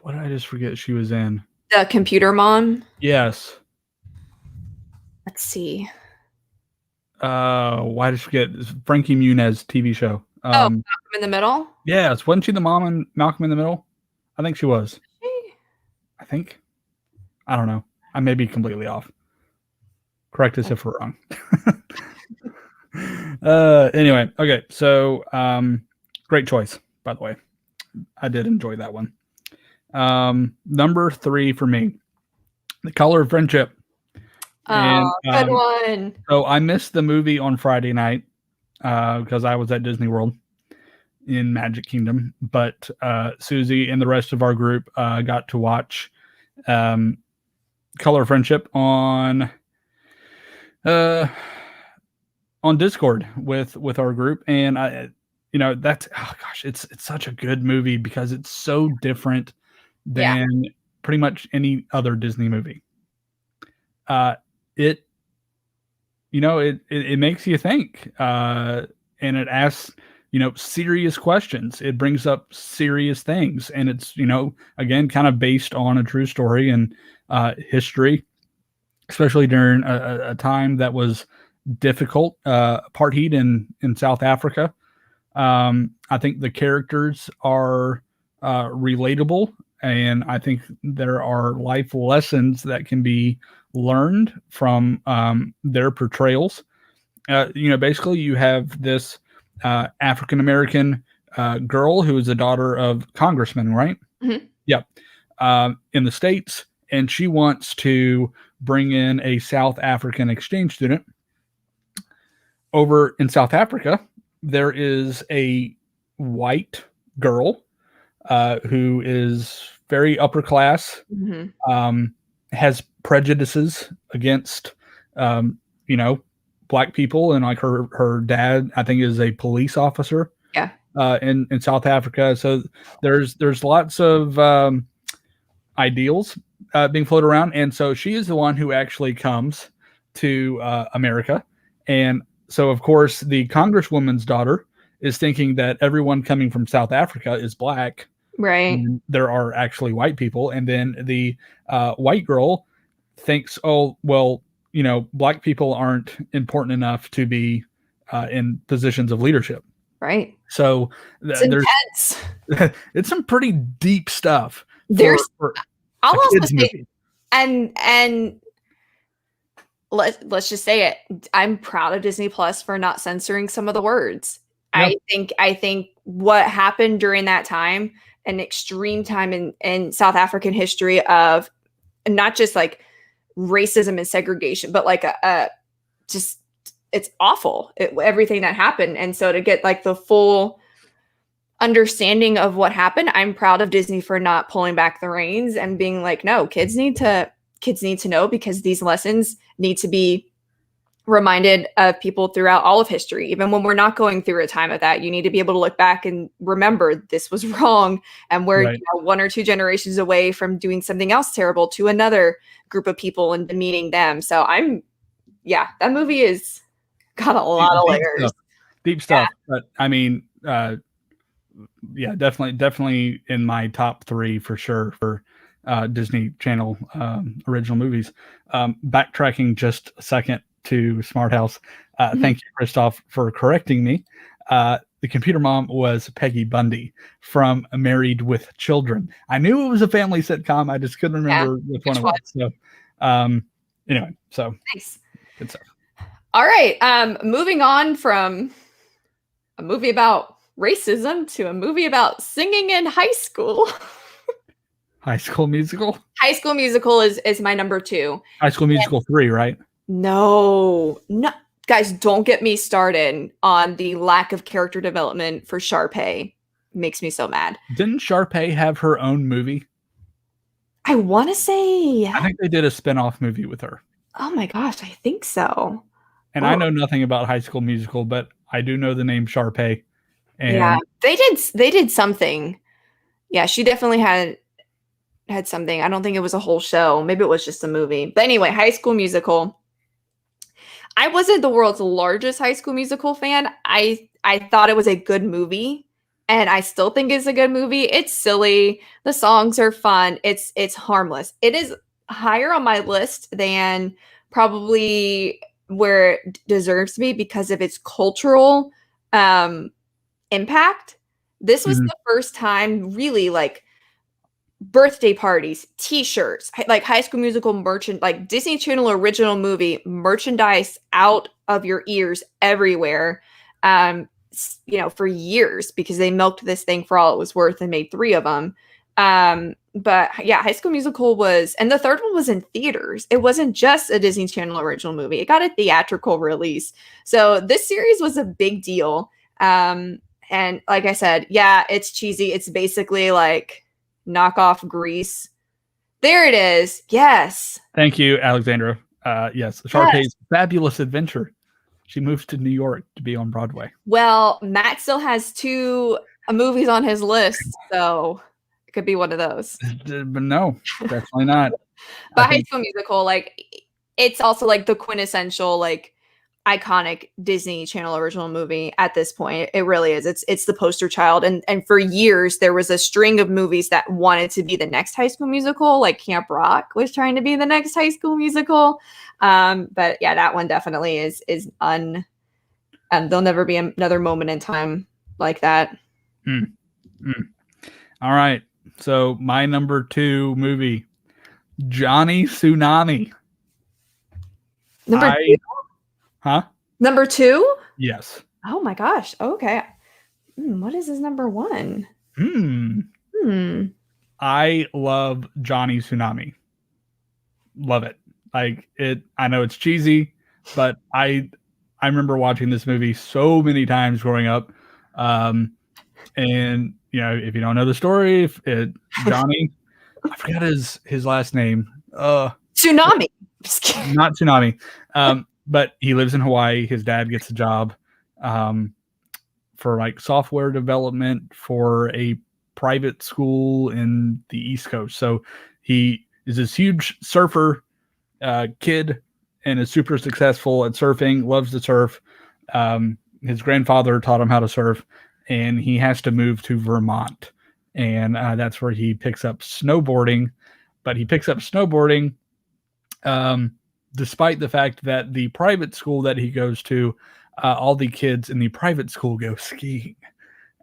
what did I just forget she was in? The Computer Mom? Yes. Let's see. Why did I forget? Frankie Muniz TV show. Malcolm in the Middle? Yes. Wasn't she the mom in Malcolm in the Middle? I think she was. I think. I don't know. I may be completely off. Correct us if we're wrong. Anyway, okay. So, great choice, by the way. I did enjoy that one. Number 3 for me, The Color of Friendship. And, good one. So I missed the movie on Friday night because I was at Disney World in Magic Kingdom, but Susie and the rest of our group got to watch Color of Friendship on Discord with our group. And that's, oh gosh, it's such a good movie because it's so different than pretty much any other Disney movie. It makes you think, and it asks, serious questions. It brings up serious things, and it's, again, kind of based on a true story and history, especially during a time that was difficult, apartheid in South Africa. I think the characters are relatable, and I think there are life lessons that can be learned from their portrayals. Basically you have this African American girl who is the daughter of congressman, right? Mm-hmm. Yep. In the States, and she wants to bring in a South African exchange student. Over in South Africa, there is a white girl who is very upper class, has prejudices against, black people, and like her dad, I think, is a police officer. Yeah. In South Africa, so there's lots of ideals being floated around, and so she is the one who actually comes to America, and so of course the congresswoman's daughter is thinking that everyone coming from South Africa is black, right? There are actually white people, and then the white girl thinks, oh well, black people aren't important enough to be in positions of leadership. Right. So it's intense. It's some pretty deep stuff. I'll also say, and let's just say it. I'm proud of Disney Plus for not censoring some of the words. Yep. I think what happened during that time, an extreme time in South African history of not just like racism and segregation, but like just it's awful, everything that happened. And so to get like the full understanding of what happened, I'm proud of Disney for not pulling back the reins and being like, no, kids need to know, because these lessons need to be reminded of people throughout all of history. Even when we're not going through a time of that, you need to be able to look back and remember this was wrong, and we're right. 1 or 2 generations away from doing something else terrible to another group of people and demeaning them. So that movie is got a lot of layers. Deep stuff. But I mean, definitely in my top 3 for sure for Disney Channel original movies. Backtracking just a second to Smart House. Thank you, Christoph, for correcting me. The computer mom was Peggy Bundy from Married with Children. I knew it was a family sitcom. I just couldn't remember which one it was. So, anyway, so nice. Good stuff. All right. Moving on from a movie about racism to a movie about singing in high school. High School Musical? High School Musical is my number 2. High School Musical 3, right? No. Guys, don't get me started on the lack of character development for Sharpay. Makes me so mad. Didn't Sharpay have her own movie? I want to say. I think they did a spin-off movie with her. Oh my gosh, I think so. And I know nothing about High School Musical, but I do know the name Sharpay. And yeah, they did something. Yeah, she definitely had something. I don't think it was a whole show. Maybe it was just a movie. But anyway, High School Musical. I wasn't the world's largest High School Musical fan. I thought it was a good movie, and I still think it's a good movie. It's silly. The songs are fun. It's harmless. It is higher on my list than probably where it deserves to be because of its cultural impact. This was the first time really like birthday parties, t-shirts, like High School Musical merchant, like Disney Channel original movie merchandise out of your ears everywhere, for years, because they milked this thing for all it was worth and made 3 of them. But yeah, High School Musical was, and the third one was in theaters. It wasn't just a Disney Channel original movie. It got a theatrical release. So this series was a big deal. And like I said, yeah, it's cheesy. It's basically like knockoff Grease. There it is. Yes. Thank you, Alexandra. Yes. Sharpay's Fabulous Adventure. She moved to New York to be on Broadway. Well, Matt still has 2 movies on his list, so it could be one of those. But no, definitely not. But High School Musical, like, it's also like the quintessential, like, iconic Disney Channel original movie at this point. It really is. It's the poster child. And for years, there was a string of movies that wanted to be the next High School Musical, like Camp Rock was trying to be the next High School Musical. But yeah, that one definitely is and there'll never be another moment in time like that. All right. So my number 2 movie, Johnny Tsunami. Number 2? Huh? Number 2? Yes. Oh my gosh. Okay. What is his number one? I love Johnny Tsunami. Love it. Like it. I know it's cheesy, but I remember watching this movie so many times growing up. And you know, if you don't know the story, Johnny, I forgot his last name. Tsunami. Not Tsunami. But he lives in Hawaii. His dad gets a job for like software development for a private school in the East Coast. So he is this huge surfer kid and is super successful at surfing, loves to surf. His grandfather taught him how to surf, and he has to move to Vermont. And that's where he picks up snowboarding. But he picks up snowboarding despite the fact that the private school that he goes to, all the kids in the private school go skiing.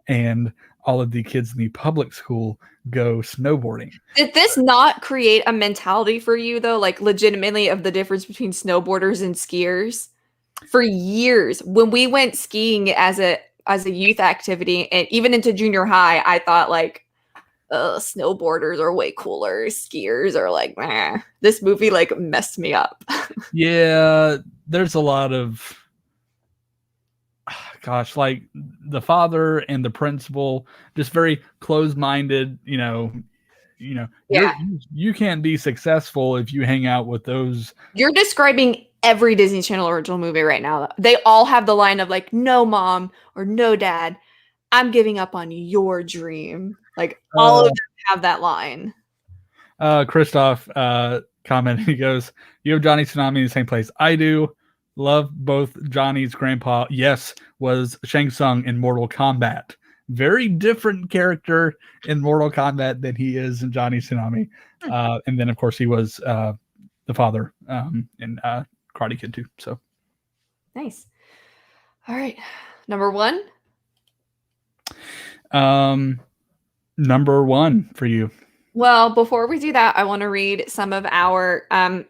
And all of the kids in the public school go snowboarding. Did this not create a mentality for you, though, like legitimately of the difference between snowboarders and skiers? For years, when we went skiing as a youth activity, and even into junior high, I thought like, snowboarders are way cooler. Skiers are like, meh. This movie like messed me up. Yeah, there's a lot of gosh, like the father and the principal, just very closed-minded, Yeah. you can't be successful if you hang out with those. You're describing every Disney Channel original movie right now. They all have the line of like, no mom or no dad, I'm giving up on your dream. Like all of them have that line. Christoph commented, he goes, you have Johnny Tsunami in the same place. I do. Love both. Johnny's grandpa, yes, was Shang Tsung in Mortal Kombat. Very different character in Mortal Kombat than he is in Johnny Tsunami. And then, of course, he was the father in Karate Kid 2. So nice. All right. Number one? Number one for you. Well, before we do that, I want to read some of our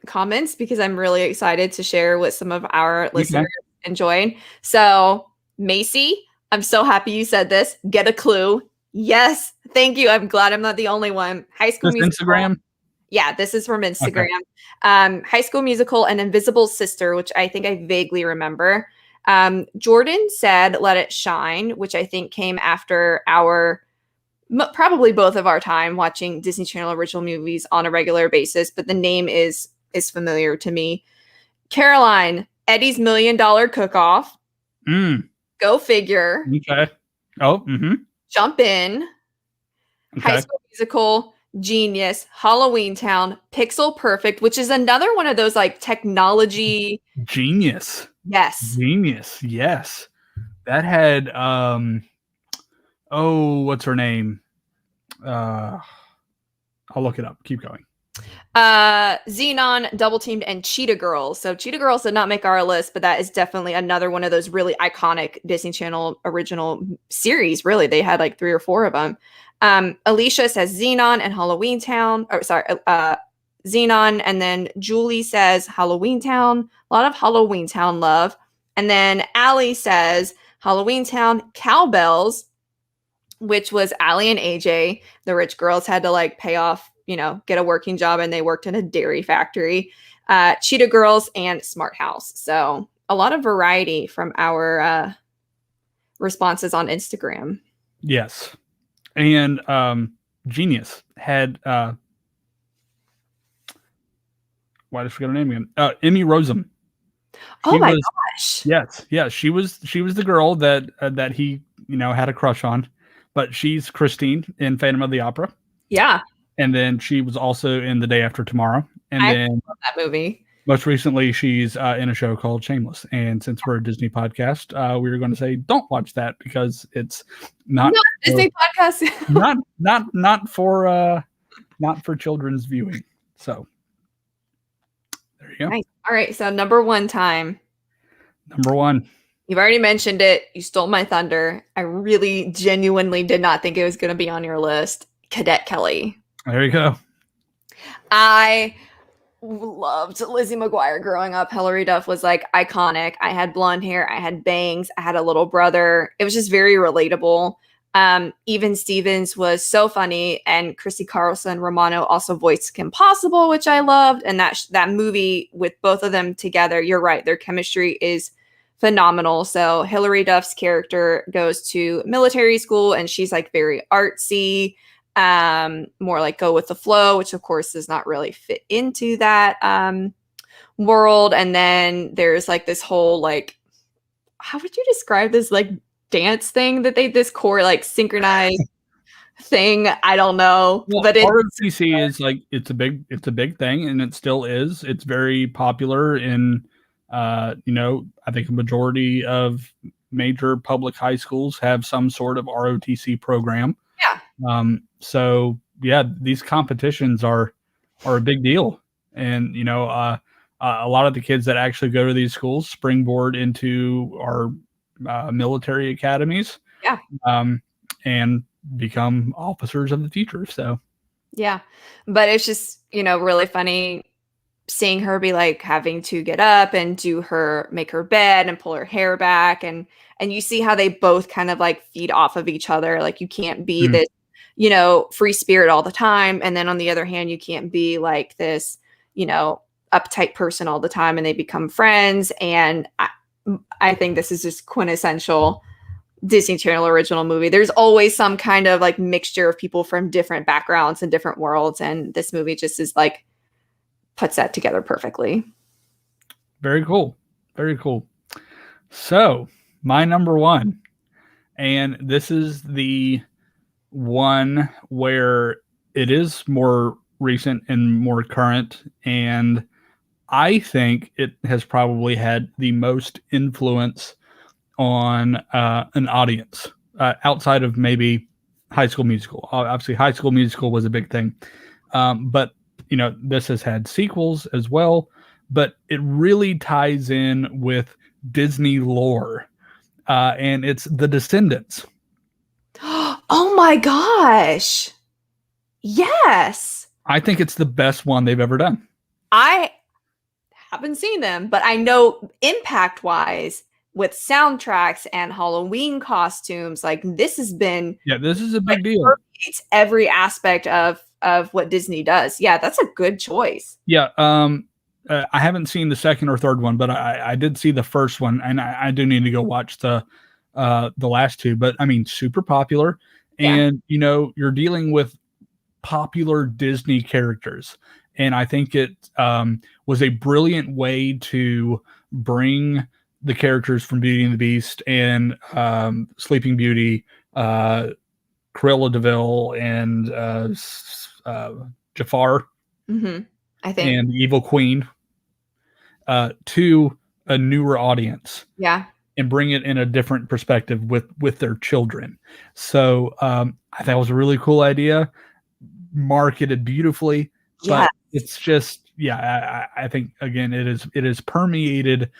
comments because I'm really excited to share what some of our listeners enjoyed. So, Macy, I'm so happy you said this. Get a clue. Yes. Thank you. I'm glad I'm not the only one. High School Musical. Instagram? Yeah, this is from Instagram. Okay. High School Musical and Invisible Sister, which I think I vaguely remember. Jordan said Let It Shine, which I think came after our probably both of our time watching Disney Channel original movies on a regular basis, but the name is familiar to me. Caroline, Eddie's $1 Million Cook-Off. Go figure. Okay. Oh, Jump In. Okay. High School Musical, Genius, Halloween Town, Pixel Perfect, which is another one of those like technology. Genius. Yes. Genius. Yes. That had what's her name? I'll look it up. Keep going. Xenon, Double Teamed, and Cheetah Girls. So Cheetah Girls did not make our list, but that is definitely another one of those really iconic Disney Channel original series. Really, they had like 3 or 4 of them. Alicia says Xenon and Halloween Town. Xenon, and then Julie says Halloween Town. A lot of Halloween Town love. And then Allie says Halloween Town, Cowbells, which was Allie and AJ. The rich girls had to like pay off, get a working job, and they worked in a dairy factory. Cheetah Girls and Smart House. So a lot of variety from our responses on Instagram. Yes. And Genius had why did I forget her name again? Emmy Rossum. Oh my gosh. Yes. Yeah. She was the girl that he, had a crush on. But she's Christine in Phantom of the Opera. Yeah. And then she was also in The Day After Tomorrow. And I love that movie. Most recently, she's in a show called Shameless. And since we're a Disney podcast, we were going to say, don't watch that because it's not Disney podcast. not for children's viewing. So there you go. Nice. All right. So number one time. Number one. You've already mentioned it. You stole my thunder. I really genuinely did not think it was going to be on your list. Cadet Kelly. There you go. I loved Lizzie McGuire growing up. Hilary Duff was like iconic. I had blonde hair, I had bangs, I had a little brother. It was just very relatable. Even Stevens was so funny, and Chrissy Carlson Romano also voiced Kim Possible, which I loved. And that movie with both of them together, you're right, their chemistry is phenomenal. So Hilary Duff's character goes to military school, and she's like very artsy, more like go with the flow, which of course does not really fit into that world. And then there's like this whole like, how would you describe this like dance thing that this core like synchronized thing? I don't know. Well, but ROTC is like it's a big thing, and it still is. It's very popular in I think a majority of major public high schools have some sort of ROTC program. Yeah. So yeah, these competitions are a big deal. And a lot of the kids that actually go to these schools springboard into our military academies, and become officers of the future. So yeah, but it's just really funny seeing her be like having to get up and make her bed and pull her hair back, and you see how they both kind of like feed off of each other. Like you can't be this free spirit all the time, and then on the other hand you can't be like this uptight person all the time, and they become friends. And I think this is just quintessential Disney Channel original movie. There's always some kind of like mixture of people from different backgrounds and different worlds, and this movie just is like puts that together perfectly. Very cool. Very cool. So my number one, and this is the one where it is more recent and more current, and I think it has probably had the most influence on an audience outside of maybe High School Musical. Obviously, High School Musical was a big thing, but this has had sequels as well. But it really ties in with Disney lore, and it's The Descendants. Oh my gosh! Yes, I think it's the best one they've ever done. I haven't seen them, but I know impact-wise, with soundtracks and Halloween costumes, like this has been this is a big deal. It's every aspect of what Disney does. Yeah, that's a good choice. Yeah, I haven't seen the second or third one, but I did see the first one, and I do need to go watch the last two. But I mean, super popular, and you're dealing with popular Disney characters, and I think it was a brilliant way to bring the characters from Beauty and the Beast and Sleeping Beauty, Cruella de Vil, and Jafar, I think, and the Evil Queen, to a newer audience. Yeah, and bring it in a different perspective with their children. So I thought it was a really cool idea, marketed beautifully. But it's just I think again it is permeated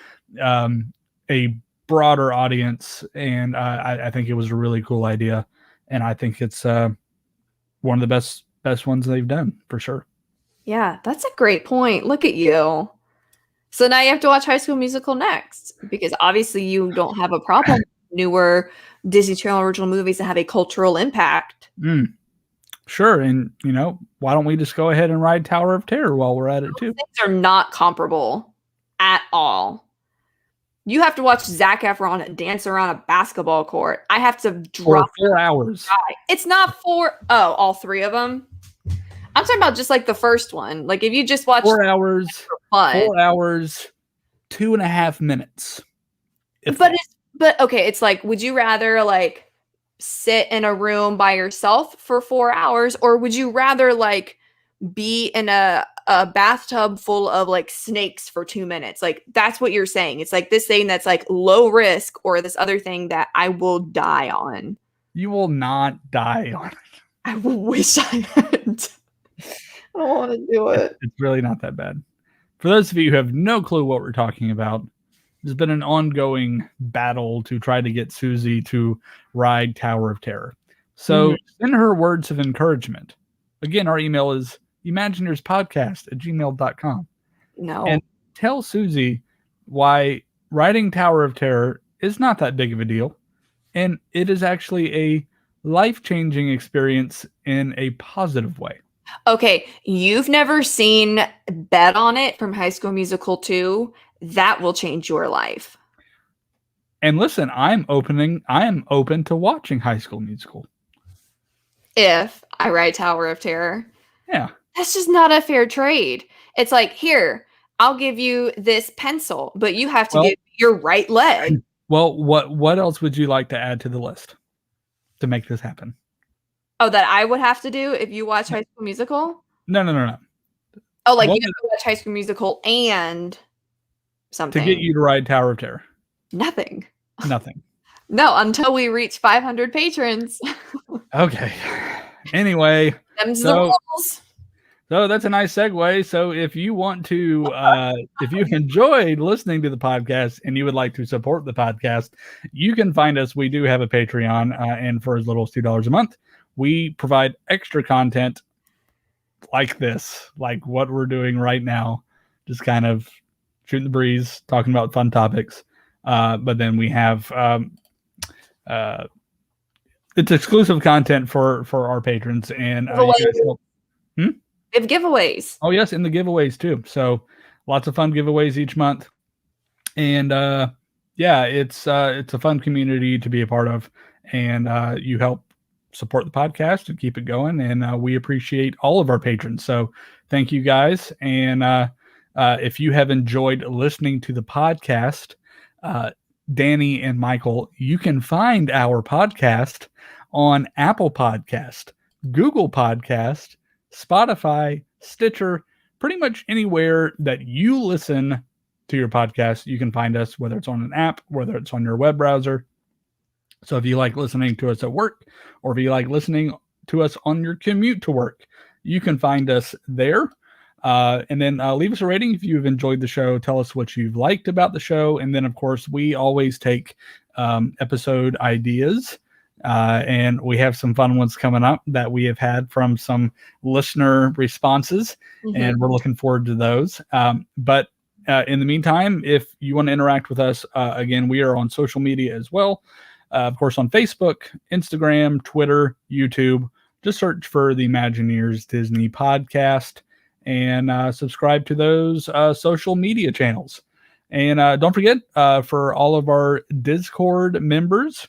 a broader audience, and I think it was a really cool idea, and I think it's one of the best ones they've done for sure. Yeah, that's a great point. Look at you. So now you have to watch High School Musical next, because obviously you don't have a problem with newer Disney Channel original movies that have a cultural impact. Sure, and why don't we just go ahead and ride Tower of Terror while we're at it too? Things are not comparable at all. You have to watch Zac Efron dance around a basketball court. I have to drop for 4 hours. It's not all three of them. I'm talking about just like the first one. Like if you just watch 4 hours, 4 hours, 2.5 minutes. But okay, it's like, would you rather like sit in a room by yourself for 4 hours, or would you rather like be in a bathtub full of like snakes for 2 minutes? Like that's what you're saying. It's like this thing that's like low risk, or this other thing that I will die on. You will not die on it. I wish I had. I don't want to do it. It's really not that bad. For those of you who have no clue what we're talking about, there's been an ongoing battle to try to get Susie to ride Tower of Terror. So send her words of encouragement. Again, our email is imagineerspodcast@gmail.com. No. And tell Susie why writing Tower of Terror is not that big of a deal. And it is actually a life-changing experience in a positive way. Okay, you've never seen Bet on It from High School Musical 2. That will change your life. And listen, I am open to watching High School Musical. If I write Tower of Terror. Yeah. That's just not a fair trade. It's like, here, I'll give you this pencil, but you have to give your right leg. Well, what else would you like to add to the list to make this happen? Oh, that I would have to do if you watch High School Musical? No. Oh, like you have to watch High School Musical and something. To get you to ride Tower of Terror. Nothing. No, until we reach 500 patrons. Okay. Anyway. Them's the rules. So that's a nice segue. So if you want to, if you enjoyed listening to the podcast and you would like to support the podcast, you can find us. We do have a Patreon, and for as little as $2 a month, we provide extra content like this, like what we're doing right now, just kind of shooting the breeze, talking about fun topics. But then we have it's exclusive content for our patrons, and We have giveaways. Oh yes, and the giveaways too. So lots of fun giveaways each month, and it's a fun community to be a part of, and you help support the podcast and keep it going, and we appreciate all of our patrons. So thank you guys, and if you have enjoyed listening to the podcast, Danny and Michael, you can find our podcast on Apple Podcast, Google Podcast, Spotify, Stitcher, pretty much anywhere that you listen to your podcast, you can find us, whether it's on an app, whether it's on your web browser. So if you like listening to us at work, or if you like listening to us on your commute to work, you can find us there. And then leave us a rating if you've enjoyed the show. Tell us what you've liked about the show. And then, of course, we always take episode ideas. And we have some fun ones coming up that we have had from some listener responses, and we're looking forward to those. But in the meantime, if you want to interact with us, again, we are on social media as well. Of course, on Facebook, Instagram, Twitter, YouTube. Just search for the Imagineers Disney Podcast and subscribe to those social media channels. And don't forget, for all of our Discord members,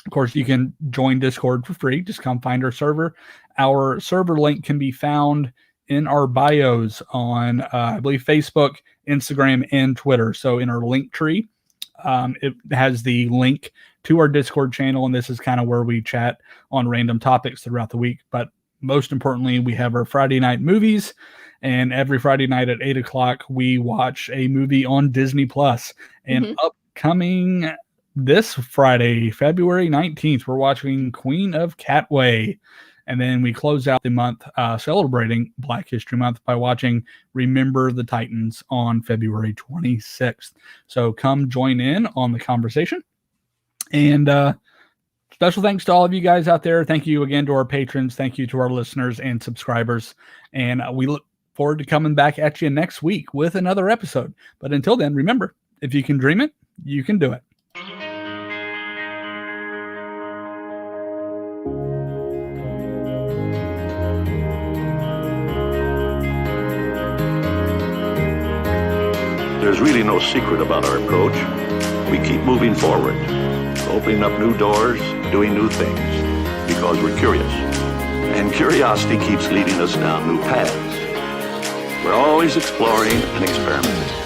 of course, you can join Discord for free. Just come find our server. Our server link can be found in our bios on, I believe, Facebook, Instagram, and Twitter. So in our link tree, it has the link to our Discord channel, and this is kind of where we chat on random topics throughout the week. But most importantly, we have our Friday night movies, and every Friday night at 8 o'clock, we watch a movie on Disney Plus. And upcoming this Friday, February 19th, we're watching Queen of Katwe. And then we close out the month celebrating Black History Month by watching Remember the Titans on February 26th. So come join in on the conversation. And special thanks to all of you guys out there. Thank you again to our patrons. Thank you to our listeners and subscribers. And we look forward to coming back at you next week with another episode. But until then, remember, if you can dream it, you can do it. There's really no secret about our approach. We keep moving forward, opening up new doors, doing new things, because we're curious. And curiosity keeps leading us down new paths. We're always exploring and experimenting.